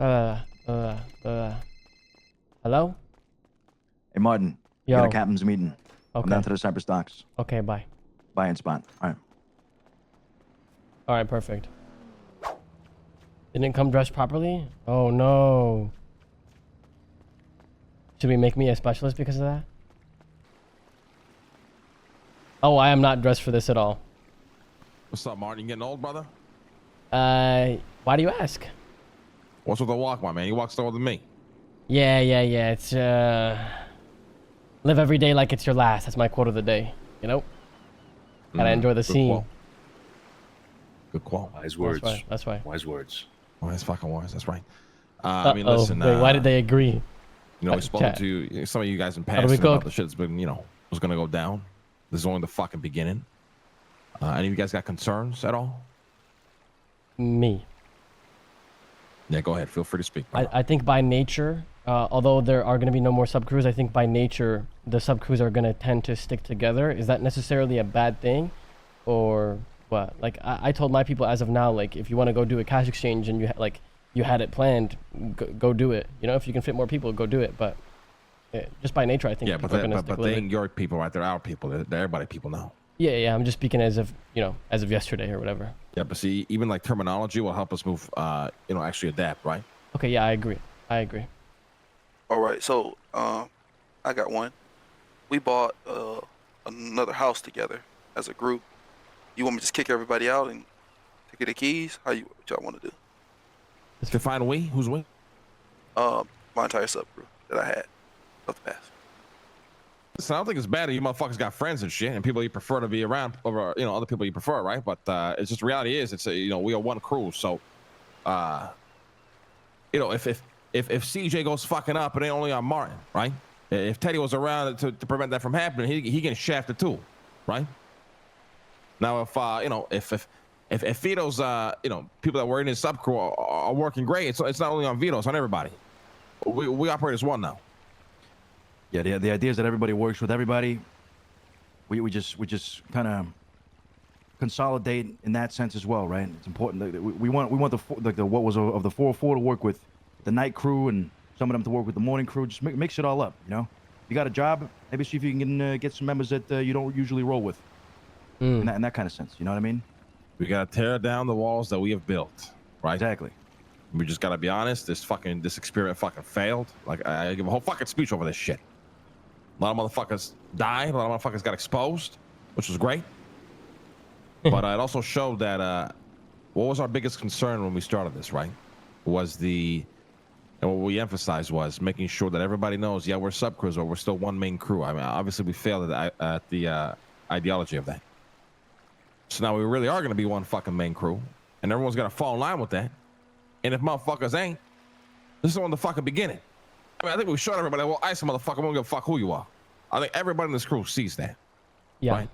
Hello? Hey, Martin. Yo. You got a captain's meeting. Okay. I'm down to the Cypress docks. Okay, bye. Bye in spot. All right. All right, perfect. Didn't come dressed properly? Oh, no. Should we make me a specialist because of that? Oh, I am not dressed for this at all. What's up, Martin? You getting old, brother? Why do you ask? What's with the walk, my man? You walk slower than me. Yeah. It's, live every day like it's your last. That's my quote of the day. You know? Gotta enjoy the scene. Quote. Good quote. Wise words. That's right. Wise words. Wise fucking wise. That's right. I mean, listen. Wait, why did they agree? You know, we spoke to some of you guys in past about the shit that's been, was gonna go down. This is only the fucking beginning. Any of you guys got concerns at all? Me. Yeah, go ahead. Feel free to speak. I think by nature, although there are going to be no more sub-crews, I think by nature the sub-crews are going to tend to stick together. Is that necessarily a bad thing? Or what? Like, I told my people as of now, like, if you want to go do a cash exchange and you had it planned, go do it. You know, if you can fit more people, go do it. But just by nature, I think but they ain't your people, right? They're our people. They're everybody people now. Yeah. I'm just speaking as of yesterday or whatever. Yeah, but see, even like terminology will help us move. Actually adapt, right? Okay. Yeah, I agree. All right, so I got one. We bought another house together as a group. You want me to just kick everybody out and take the keys? What y'all want to do? Define we? Who's we? My entire subgroup that I had of the past. Listen, I don't think it's bad that you motherfuckers got friends and shit and people you prefer to be around over, other people you prefer, right? But it's just reality is we are one crew. So, if CJ goes fucking up, it ain't only on Martin, right? If Teddy was around to prevent that from happening, he getting shafted too, right? Now, if Vito's, people that were in his subcrew are working great, it's not only on Vito, it's on everybody. We operate as one now. Yeah, the idea is that everybody works with everybody. We just kind of consolidate in that sense as well, right? It's important that we want the what was of the 404 to work with the night crew and some of them to work with the morning crew. Just mix it all up, you know. You got a job, maybe see if you can get some members that you don't usually roll with. In that kind of sense, you know what I mean? We gotta tear down the walls that we have built, right? Exactly. We just gotta be honest. This experiment fucking failed. Like, I give a whole fucking speech over this shit. A lot of motherfuckers died. A lot of motherfuckers got exposed, which was great. But it also showed that what was our biggest concern when we started this, right? And what we emphasized was making sure that everybody knows, yeah, we're subcrews, but we're still one main crew. I mean, obviously we failed at the ideology of that. So now we really are going to be one fucking main crew, and everyone's going to fall in line with that. And if motherfuckers ain't, this is on the fucking beginning. I mean, I think we showed everybody, well, ice a motherfucker, we don't give a fuck who you are. I think everybody in this crew sees that. Yeah. Right?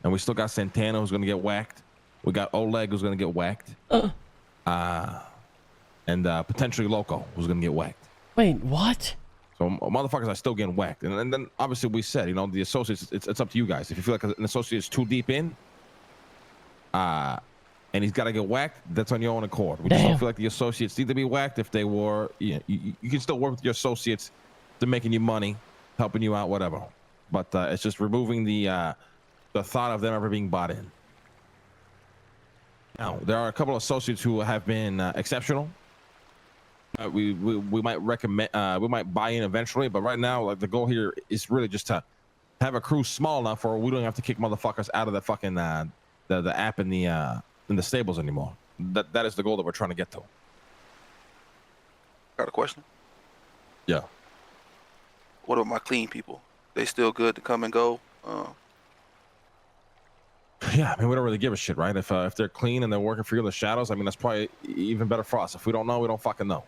And we still got Santana who's going to get whacked. We got Oleg who's going to get whacked. And potentially Loco who's going to get whacked. Wait, what? So motherfuckers are still getting whacked. And then obviously we said, the associates, it's up to you guys. If you feel like an associate is too deep in, and he's got to get whacked, that's on your own accord. We just don't feel like the associates need to be whacked. If they were, you can still work with your associates. They're making you money, helping you out, whatever. But it's just removing the thought of them ever being bought in. Now, there are a couple of associates who have been exceptional. We might recommend, we might buy in eventually, but right now, like, the goal here is really just to have a crew small enough where we don't have to kick motherfuckers out of the fucking the app in the stables anymore. That is the goal that we're trying to get to. Got a question? Yeah. What about my clean people? They still good to come and go? Yeah, I mean, we don't really give a shit, right? If they're clean and they're working for you in the shadows, I mean, that's probably even better for us. If we don't know, we don't fucking know.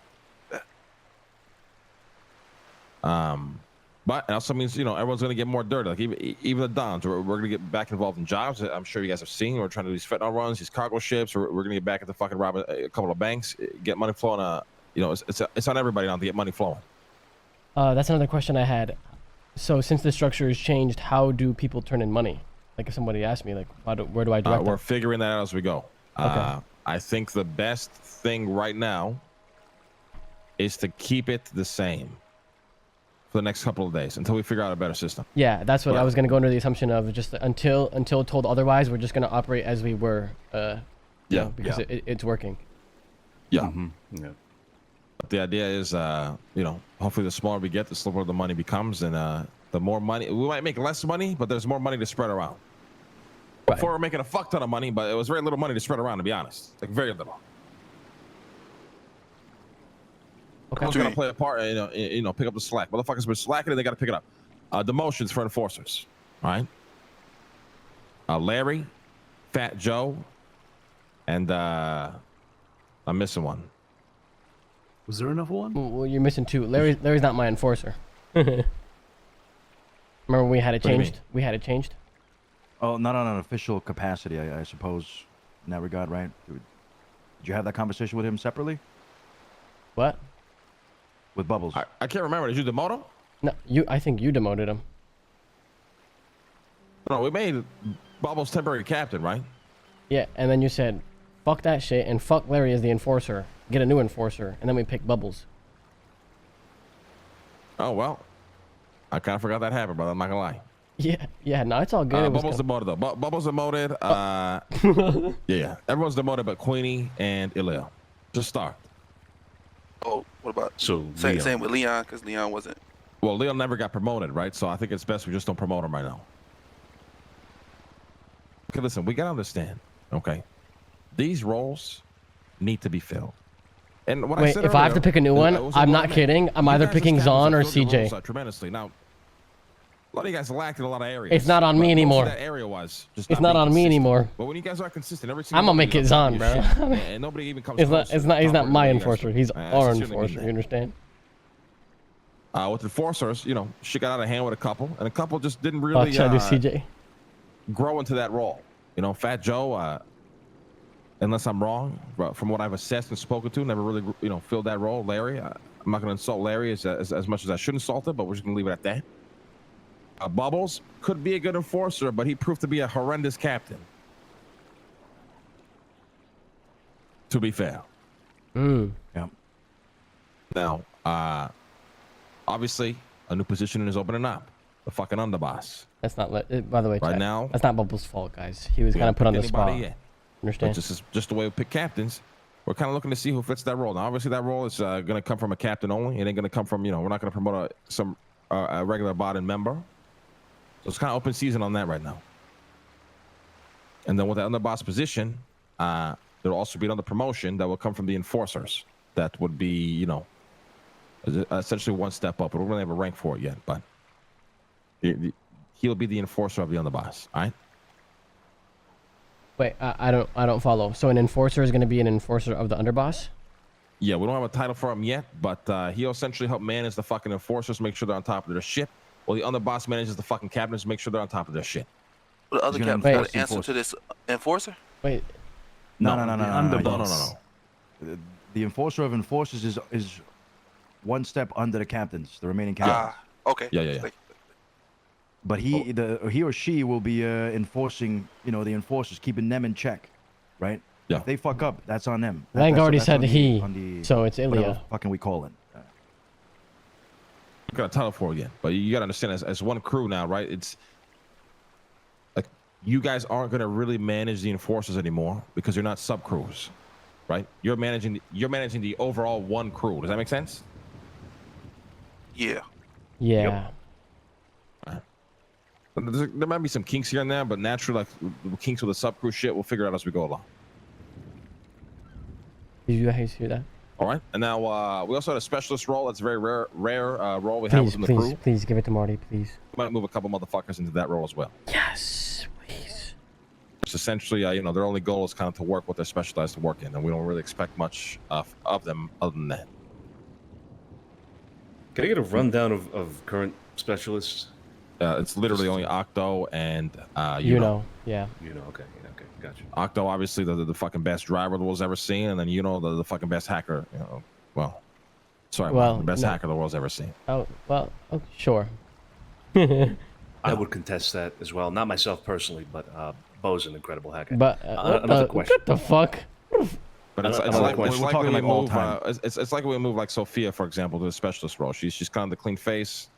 But it also means, everyone's gonna get more dirty. Like even the Dons, we're gonna get back involved in jobs. I'm sure you guys have seen. We're trying to do these fentanyl runs, these cargo ships. We're gonna get back into fucking robbing a couple of banks, get money flowing. It's on everybody now to get money flowing. That's another question I had. So since the structure has changed, how do people turn in money? Like, if somebody asked me, like, where do I direct We're figuring that out as we go. Okay. I think the best thing right now is to keep it the same for the next couple of days until we figure out a better system. Yeah, that's what I was gonna go under the assumption of. Just until told otherwise, we're just gonna operate as we were. Because it's working. Yeah. Yeah. But the idea is, hopefully the smaller we get, the slower the money becomes, and the more money we might make less money, but there's more money to spread around. Right. Before we're making a fuck ton of money, but it was very little money to spread around, to be honest. Like very little. Okay. Who's gonna play a part? Pick up the slack. Motherfuckers been slacking, and they gotta pick it up. Demotions for enforcers. All right. Larry, Fat Joe, and I'm missing one. Was there another one? Well, you're missing two. Larry's not my enforcer. Remember when we had it What do you changed? We had it changed. Oh, not on an official capacity, I suppose, in that regard, right? Did you have that conversation with him separately? What? With Bubbles? I can't remember. Did you demote him? No, I think you demoted him. No, we made Bubbles temporary captain, right? Yeah, and then you said, "Fuck that shit," and fuck Larry as the enforcer. Get a new enforcer, and then we pick Bubbles. Oh well, I kind of forgot that happened, brother. I'm not gonna lie. Yeah. No, it's all good. It was Bubbles demoted though. Bubbles demoted. Yeah. Everyone's demoted, but Queenie and Ilya. Just start. Oh, what about So same with Leon? Because Leon wasn't. Well, Leon never got promoted, right? So I think it's best we just don't promote him right now. Okay, listen, we gotta understand. Okay, these roles need to be filled. And what I Wait, said if I have to earlier, pick a new one, it was I'm what I not meant. kidding. I'm You either guys picking established Zahn or and filled your CJ. roles, tremendously. Now, a lot of you guys lacked in a lot of areas. It's not on me but most of anymore. That area was just It's not not being on me consistent. anymore. But when you guys are consistent, every single I'm gonna one make of you it is on Zahn, your bro. shit. And nobody even comes He's close to the not top my where you guys enforcer. are. He's I our sincerely mean enforcer. that. You understand? With enforcers, shit got out of hand with a couple, and a couple just didn't really Should I do CJ? grow into that role. Fat Joe, unless I'm wrong, but from what I've assessed and spoken to, never really, filled that role. Larry, I'm not going to insult Larry as much as I should insult him, but we're just going to leave it at that. Bubbles could be a good enforcer, but he proved to be a horrendous captain. To be fair. Yeah. Now, obviously, a new position is opening up. The fucking underboss. That's not. By the way, Right chat, now, that's not Bubbles' fault, guys. He was we kind of haven't put on the picked anybody spot. yet. Understand? This is just the way we pick captains. We're kind of looking to see who fits that role. Now, obviously, that role is going to come from a captain only. It ain't going to come from, we're not going to promote a regular bottom member. So it's kind of open season on that right now. And then with the underboss position, there'll also be another promotion that will come from the enforcers. That would be, essentially one step up. We don't really have a rank for it yet, but he'll be the enforcer of the underboss. All right. Wait, I don't follow. So an enforcer is going to be an enforcer of the underboss? Yeah, we don't have a title for him yet, but he'll essentially help manage the fucking enforcers, make sure they're on top of their shit. While the underboss manages the fucking cabinets, make sure they're on top of their shit. Well, the other He's gonna captain got enforce an answer to this enforcer? Wait, No. Underboss. The enforcer of enforcers is one step under the captains, the remaining captains. Okay. Yeah. But he or she will be enforcing, the enforcers, keeping them in check, right? Yeah. If they fuck up, that's on them. Lang already That's said on the- he, on the- so it's whatever Ilya. fucking we call it. Got a title for it yet, but you got to understand, as one crew now, right? It's like you guys aren't going to really manage the enforcers anymore because you're not sub crews, right? You're managing the overall one crew. Does that make sense? Yeah. Yeah. There might be some kinks here and there, but naturally, like kinks with the sub crew shit, we'll figure out as we go along. Did you guys hear that? All right, and now we also had a specialist role. That's a very rare role we have Please, within the crew. please give it to Marty, please. We might move a couple motherfuckers into that role as well. Yes, please. It's essentially, their only goal is kind of to work what they're specialized to work in, and we don't really expect much of them other than that. Can I get a rundown of current specialists? It's literally only Octo and Yuno. Yeah. Okay, gotcha. Octo, obviously, the fucking best driver the world's ever seen, and then the fucking best hacker. The best hacker the world's ever seen. Oh well. Oh, sure. I would contest that as well. Not myself personally, but Bo's an incredible hacker. But another question. What the fuck? But it's Another like question. it's We're like talking when we like all move. time. It's like when we move like Sophia, for example, to the specialist role. She's kind of the clean face,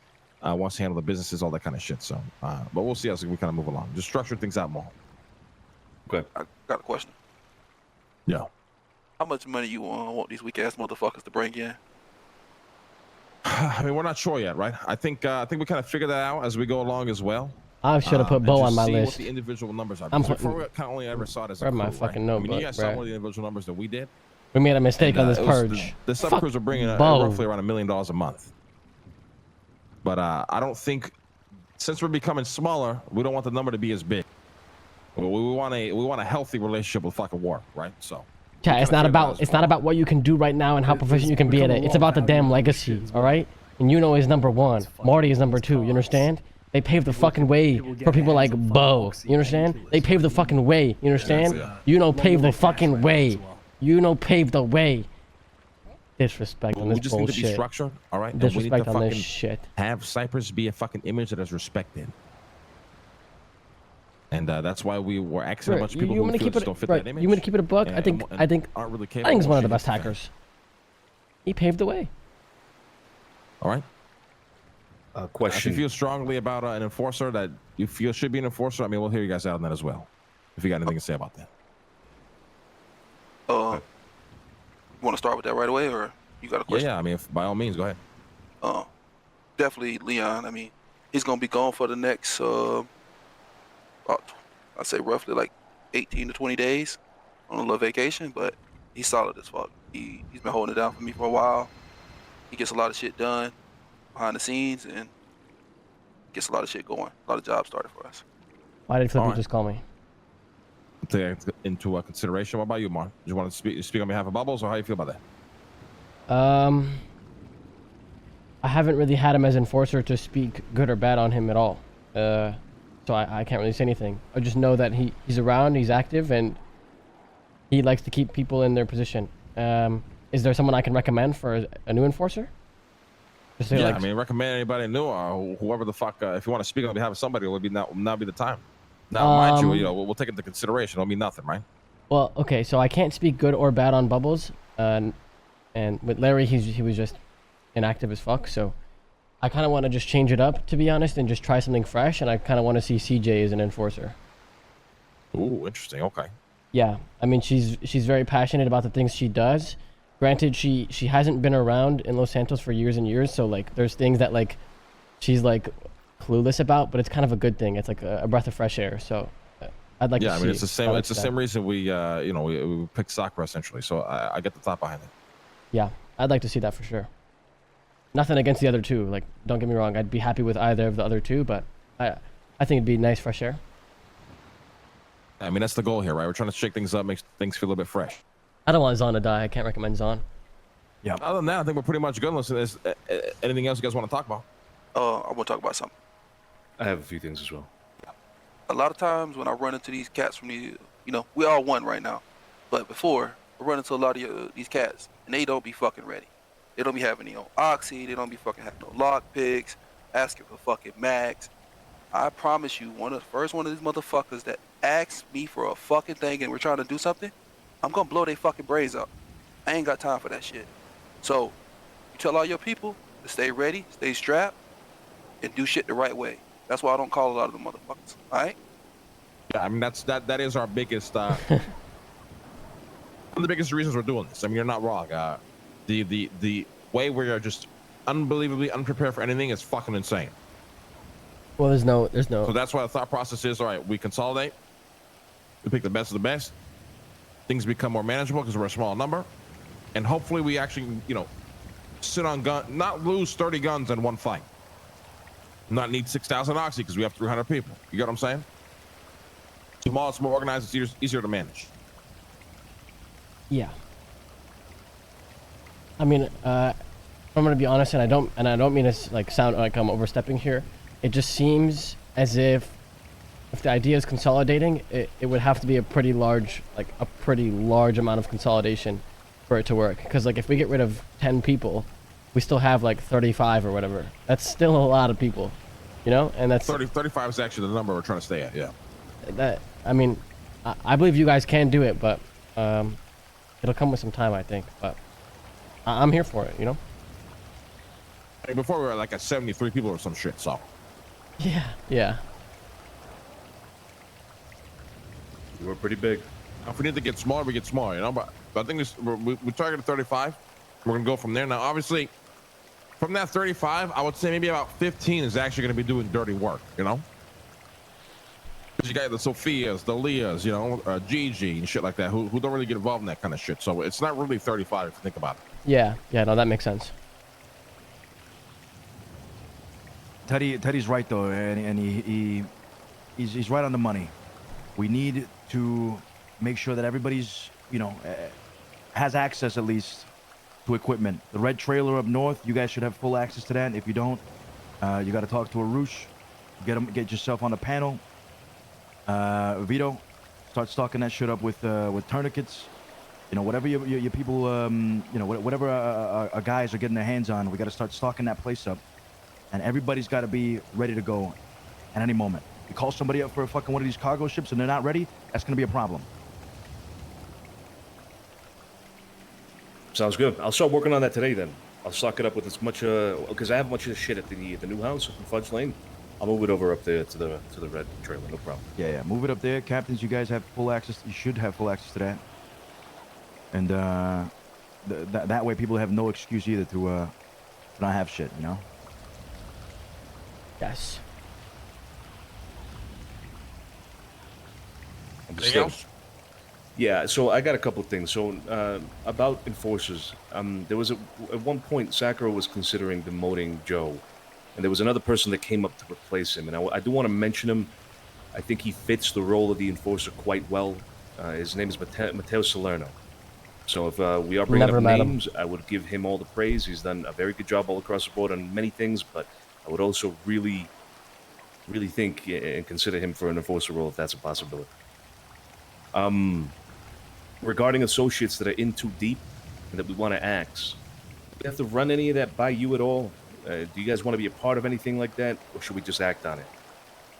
wants to handle the businesses, all that kind of shit. So, but we'll see as we kind of move along. Just structure things out more. Okay. I got a question. Yeah. How much money you want these weak ass motherfuckers to bring in? I mean, we're not sure yet, right? I think we kind of figure that out as we go along as well. I should have put And Bo just on my see list. what the individual numbers are. I'm Because putting- before we kind of only ever saw it as a grab crew, my right? fucking I mean, you notebook, guys saw bruh. one of the individual numbers that we did. We made a mistake on this it was purge. The sub Fuck crews are bringing Bo. roughly around $1 million a month. But I don't think, since we're becoming smaller, we don't want the number to be as big. We want a healthy relationship with fucking work, right? So. Yeah, it's not about what you can do right now and how proficient you can be at it. It's about the damn legacy, all right? And yuno is number 1. Marty is number 2. You understand? They paved the fucking way for people like Bo. You understand? They paved the fucking way. You understand? Yuno paved the fucking way. Yuno paved the way. Disrespect on We this just need to be bullshit. structured, all right? And we need to Disrespect on this fucking shit. have Cypress be a fucking image that is respected. And that's why we were asking a bunch of people who feel just don't fit that image. You want to keep it a buck? and- I think aren't really I capable think he's one of the shit best like that. hackers. He paved the way. All right. If Question. you feel strongly about an enforcer that you feel should be an enforcer, I mean, we'll hear you guys out on that as well. If you got anything to say about that. You want to start with that right away, or you got a question? Yeah. I mean, by all means, go ahead. Definitely Leon. I mean, he's gonna be gone for the next, about, I'd say roughly like 18 to 20 days on a little vacation, but he's solid as fuck. He's been holding it down for me for a while. He gets a lot of shit done behind the scenes and gets a lot of shit going, a lot of jobs started for us. Why did Flippy Alright. just call me? Take into consideration. What about you, Mark? Do you want to speak on behalf of Bubbles, or how you feel about that? I haven't really had him as enforcer to speak good or bad on him at all. So I can't really say anything. I just know that he's around, he's active, and he likes to keep people in their position. Is there someone I can recommend for a new enforcer? Just say, Yeah, like, I mean, recommend anybody new or whoever the fuck. If you want to speak on behalf of somebody, it would be now be the time. Now, mind you, we'll take it into consideration. It'll mean nothing, right? well, okay, so I can't speak good or bad on Bubbles. And with Larry, he was just inactive as fuck. So I kind of want to just change it up, to be honest, and just try something fresh. And I kind of want to see CJ as an enforcer. Ooh, interesting. Okay. Yeah, I mean, she's very passionate about the things she does. Granted, she hasn't been around in Los Santos for years and years, so like there's things that like she's like clueless about, but it's kind of a good thing. It's like a breath of fresh air. So I'd like to see. Yeah, I mean, it's the same. I It's the like same that. reason we picked soccer essentially. So I get the thought behind it. Yeah, I'd like to see that for sure. Nothing against the other two. Like, don't get me wrong. I'd be happy with either of the other two, but I think it'd be nice fresh air. I mean, that's the goal here, right? We're trying to shake things up, make things feel a little bit fresh. I don't want Zahn to die. I can't recommend Zahn. Yeah. Other than that, I think we're pretty much good. Unless there's anything else you guys want to talk about. I want to talk about something. I have a few things as well. A lot of times when I run into these cats from we all one right now, but before I run into a lot of these cats and they don't be fucking ready. They don't be having any oxy. They don't be fucking having no lock picks, asking for fucking mags. I promise you, one of these motherfuckers that asks me for a fucking thing and we're trying to do something, I'm gonna blow their fucking brains out. I ain't got time for that shit. So, you tell all your people to stay ready, stay strapped, and do shit the right way. That's why I don't call a lot of them motherfuckers. All right? Yeah, I mean that is our biggest one of the biggest reasons we're doing this. I mean, you're not wrong. The way we are just unbelievably unprepared for anything is fucking insane. Well, there's no. So that's why the thought process is, all right, we consolidate, we pick the best of the best, things become more manageable because we're a small number, and hopefully we actually, sit on gun, not lose 30 guns in one fight, not need 6,000 oxy because we have 300 people. You get what I'm saying? Small, it's more organized, it's easier to manage. Yeah. I mean, I'm gonna be honest, and I don't mean to like sound like I'm overstepping here. It just seems as if the idea is consolidating, it would have to be a pretty large amount of consolidation for it to work. Because like if we get rid of 10 people, we still have like 35 or whatever. That's still a lot of people, and that's 35 is actually the number we're trying to stay at. Yeah. that. I mean, I believe you guys can do it, but It'll come with some time, I think, but I'm here for it, you know? Like, before we were like at 73 people or some shit, so. Yeah. Yeah. You were pretty big. If we need to get smaller, we get smaller, you know. But I think we targeted 35. We're gonna go from there. Now, obviously, from that 35, I would say maybe about 15 is actually gonna be doing dirty work, you know. Because you got the Sophias, the Leahs, you know, Gigi and shit like that, who don't really get involved in that kind of shit. So it's not really 35 if you think about it. Yeah. Yeah. No, that makes sense. Teddy's right though, and he's right on the money. We need to make sure that everybody's, you know, has access at least to equipment. The red trailer up north, you guys should have full access to that. If you don't, you got to talk to Arush. Get yourself on the panel. Vito, start stocking that shit up with tourniquets. You know, whatever your people, you know, whatever our guys are getting their hands on, we got to start stocking that place up. And everybody's got to be ready to go at any moment. You call somebody up for a fucking one of these cargo ships and they're not ready, that's going to be a problem. Sounds good. I'll start working on that today then. I'll stock it up with as much, because I have much of the shit at the new house in Fudge Lane. I'll move it over up there to the red trailer, no problem. Yeah, move it up there. Captains, you guys have full access. You should have full access to that. And that way people have no excuse either to not have shit, you know? Yes. Anything else? Yeah, so I got a couple of things. So about enforcers, there was at one point Sakura was considering demoting Joe, and there was another person that came up to replace him. And I do want to mention him. I think he fits the role of the enforcer quite well. His name is Matteo Salerno. So if we are bringing up names, I would give him all the praise. He's done a very good job all across the board on many things, but I would also really think and consider him for an enforcer role if that's a possibility. Regarding associates that are in too deep and that we want to axe, do we have to run any of that by you at all? Do you guys want to be a part of anything like that, or should we just act on it?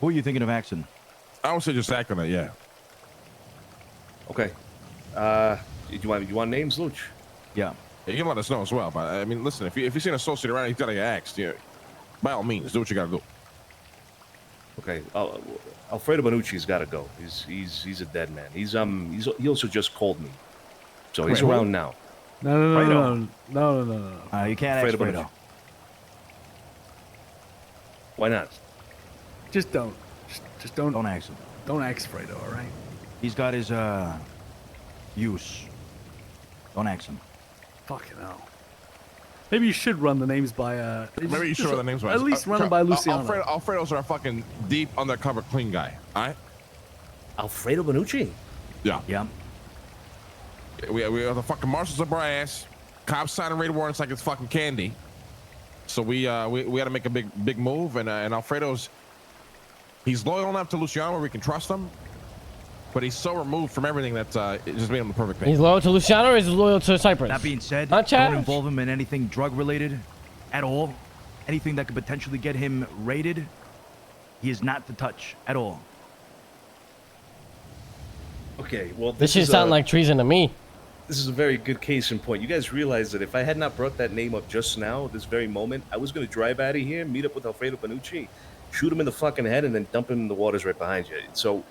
Who are you thinking of axing? I would say just act on it, yeah. Okay. You want names, Luch? Yeah. You can let us know as well. But I mean, listen, if you see an associate around, he's got to get axed. Yeah, by all means, do what you got to do. Okay. Alfredo Bonucci's got to go. He's a dead man. He also just called me, so he's around now. No. You can't ask Fredo. Why not? Just don't. Just don't. Don't ask him. Don't ask Fredo, all right? He's got his use. Don't ask him. Fucking hell. Maybe you should run the names by. Maybe you should run the names by. At least run them by Luciano. Alfredo's our fucking deep undercover clean guy. All right. Alfredo Bonucci. Yeah. Yeah. We are the fucking marshals of our ass. Cops signing raid warrants like it's fucking candy. So we got to make a big move, and Alfredo's he's loyal enough to Luciano where we can trust him, but he's so removed from everything that it just made him the perfect thing. He's loyal to Luciano or he's loyal to Cypress? That being said, don't involve him in anything drug related at all. Anything that could potentially get him raided, he is not to touch at all. Okay, well, This should sound like treason to me. This is a very good case in point. You guys realize that if I had not brought that name up just now, this very moment, I was going to drive out of here, meet up with Alfredo Bonucci, shoot him in the fucking head, and then dump him in the waters right behind you. So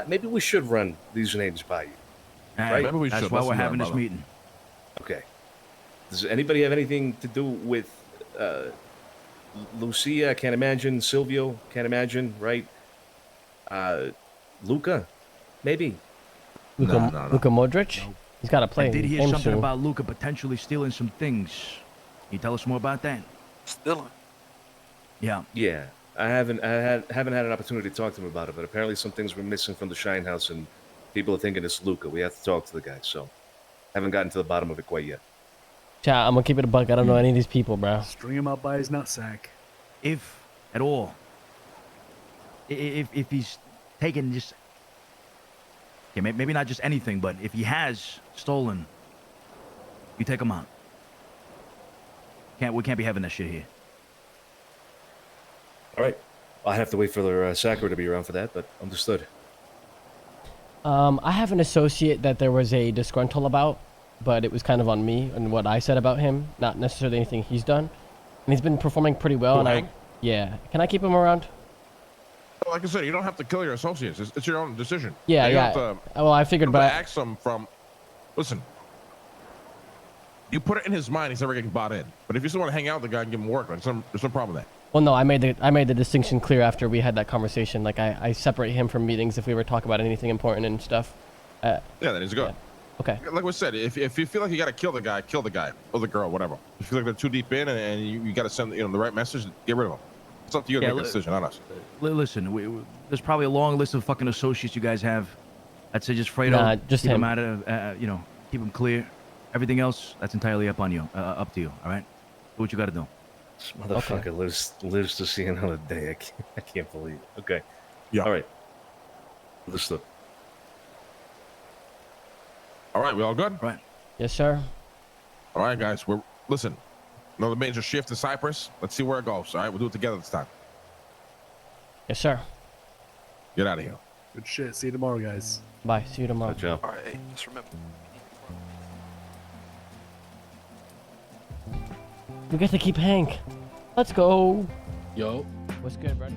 maybe we should run these names by you. Right? Maybe we should. That's why we're having this meeting. Okay. Does anybody have anything to do with Lucia? I can't imagine. Silvio? Can't imagine, right? Luca? Maybe. Luka Modric? No. He's got to play. I did hear something soon. about Luca potentially stealing some things. Can you tell us more about that? Stealing. Yeah. Yeah. I haven't had an opportunity to talk to him about it, but apparently some things were missing from the Shine House, and people are thinking it's Luca. We have to talk to the guy, so haven't gotten to the bottom of it quite yet. Chat, I'm gonna keep it a buck. I don't know any of these people, bro. String him up by his nutsack. If at all. If he's taken just... Okay, maybe not just anything, but if he has stolen, you take him out. We can't be having that shit here. All right. I'll have to wait for Sakura to be around for that, but understood. I have an associate that there was a disgruntle about. but it was kind of on me and what I said about him, not necessarily anything he's done. And he's been performing pretty well. Who, And Hank? yeah. Can I keep him around? Like I said, you don't have to kill your associates. It's your own decision. Yeah, You yeah. have to, Well, I figured, you but have to ask them from. Listen, you put it in his mind, he's never getting bought in. But if you still want to hang out with the guy and give him work, there's no problem with that. well, no, I made the distinction clear after we had that conversation. Like I separate him from meetings if we ever talk about anything important and stuff. Yeah, that is good. Yeah. Okay. Like we said, if you feel like you got to kill the guy or the girl, whatever. If you feel like they're too deep in and you got to send the right message, get rid of them. It's up to you to make a decision, not us. Listen, there's probably a long list of fucking associates you guys have. I'd say just Fredo. Nah, just keep him. out of, keep them clear. Everything else, that's entirely up to you. All right. Do what you got to do. This motherfucker lives to see another day. I can't believe it. Okay. Yeah. All right. Understood. All right, we all good? Right. Yes, sir. All right, guys. Listen. Another major shift to Cypress. Let's see where it goes. All right, we'll do it together this time. Yes, sir. Get out of here. Good shit. See you tomorrow, guys. Bye. See you tomorrow. Good job. All right, hey, just remember. We get to keep Hank. Let's go. Yo. What's good, brother?